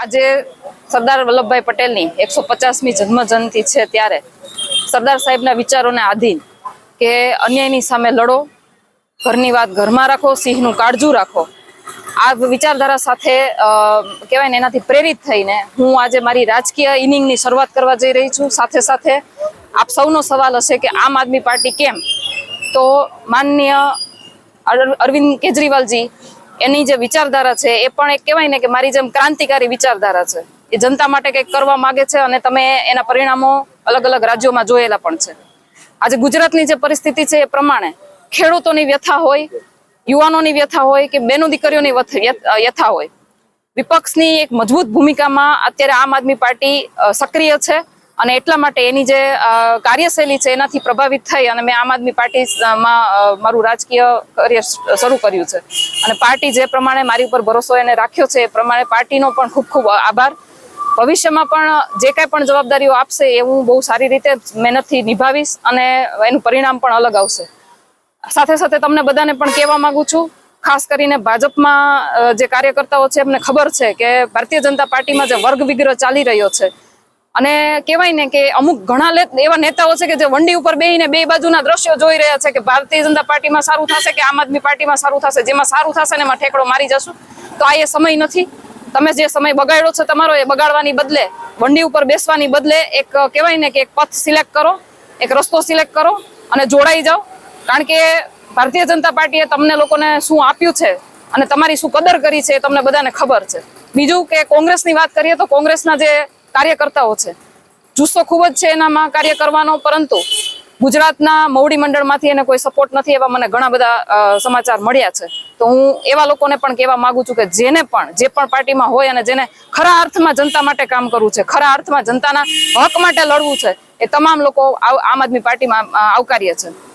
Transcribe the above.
આજે સરદાર વલ્લભભાઈ પટેલની 150મી જન્મ જયંતિ છે ત્યારે સરદાર સાહેબના વિચારોને આધીન કે અન્યાયની સામે લડો, ઘરની વાત ઘરમાં રાખો, સિંહનું કાળજું રાખો, આ વિચારધારા સાથે કહેવાય ને એનાથી પ્રેરિત થઈને હું આજે મારી રાજકીય ઇનિંગની શરૂઆત કરવા જઈ રહી છું। સાથે સાથે આપ સૌનો સવાલ હશે કે આમ આદમી પાર્ટી કેમ? તો માનનીય અરવિંદ કેજરીવાલજી એની જે વિચારધારા છે એ પણ એક કહેવાય ને કે મારી જેમ ક્રાંતિકારી વિચારધારા છે। એ જનતા માટે કંઈક કરવા માંગે છે અને તમે એના પરિણામો અલગ અલગ રાજ્યોમાં જોયેલા પણ છે। આજે ગુજરાતની જે પરિસ્થિતિ છે એ પ્રમાણે ખેડૂતોની વ્યથા હોય, યુવાનોની વ્યથા હોય કે બેનો દીકરીઓની વ્યથા હોય, વિપક્ષની એક મજબૂત ભૂમિકામાં અત્યારે આમ આદમી પાર્ટી સક્રિય છે અને એટલા માટે એની જે કાર્યશૈલી છે એનાથી પ્રભાવિત થઈ અને મેં આમ આદમી પાર્ટીમાં મારું રાજકીય કરિયર શરૂ કર્યું છે અને પાર્ટી જે પ્રમાણે મારી ઉપર ભરોસો એને રાખ્યો છે એ પ્રમાણે પાર્ટીનો પણ ખૂબ ખૂબ આભાર। ભવિષ્યમાં પણ જે કાંઈ પણ જવાબદારીઓ આપશે એ હું બહુ સારી રીતે મહેનતથી નિભાવીશ અને એનું પરિણામ પણ અલગ આવશે। સાથે સાથે તમને બધાને પણ કહેવા માંગુ છું, ખાસ કરીને ભાજપમાં જે કાર્યકર્તાઓ છે એમને ખબર છે કે ભારતીય જનતા પાર્ટીમાં જે વર્ગ વિગ્રહ ચાલી રહ્યો છે અને કહેવાય ને કે અમુક ઘણા એવા નેતાઓ છે કે જે વંડી ઉપર બેહીને બે બાજુના દ્રશ્યો જોઈ રહ્યા છે કે ભારતીય જનતા પાર્ટીમાં સારું થશે કે આમ આદમી પાર્ટીમાં સારું થશે, જેમાં સારું થશે ને એમાં ઠેકડો મારી જશું। તો આ એ સમય નથી। તમે જે સમય બગાડ્યો છે તમારો એ બગાડવાની બદલે, વંડી ઉપર બેસવાની બદલે એક કહેવાય ને કે એક પથ સિલેક્ટ કરો, એક રસ્તો સિલેક્ટ કરો અને જોડાઈ જાઓ। કારણ કે ભારતીય જનતા પાર્ટીએ તમને લોકોને શું આપ્યું છે અને તમારી શું કદર કરી છે એ તમને બધાને ખબર છે। બીજું કે કોંગ્રેસની વાત કરીએ તો કોંગ્રેસના જે કાર્યકર્તાઓ છે, જુસ્સો ખૂબ જ છે એનામાં કાર્ય કરવાનો, પરંતુ ગુજરાતના મવડી મંડળમાંથી એને કોઈ સપોર્ટ નથી એવા મને ઘણા બધા સમાચાર મળ્યા છે। તો હું એવા લોકોને પણ કહેવા માંગુ છું કે જેને પણ જે પણ પાર્ટીમાં હોય અને જેને ખરા અર્થમાં જનતા માટે કામ કરવું છે, ખરા અર્થમાં જનતાના હક માટે લડવું છે, એ તમામ લોકો આમ આદમી પાર્ટીમાં આવકાર્ય છે।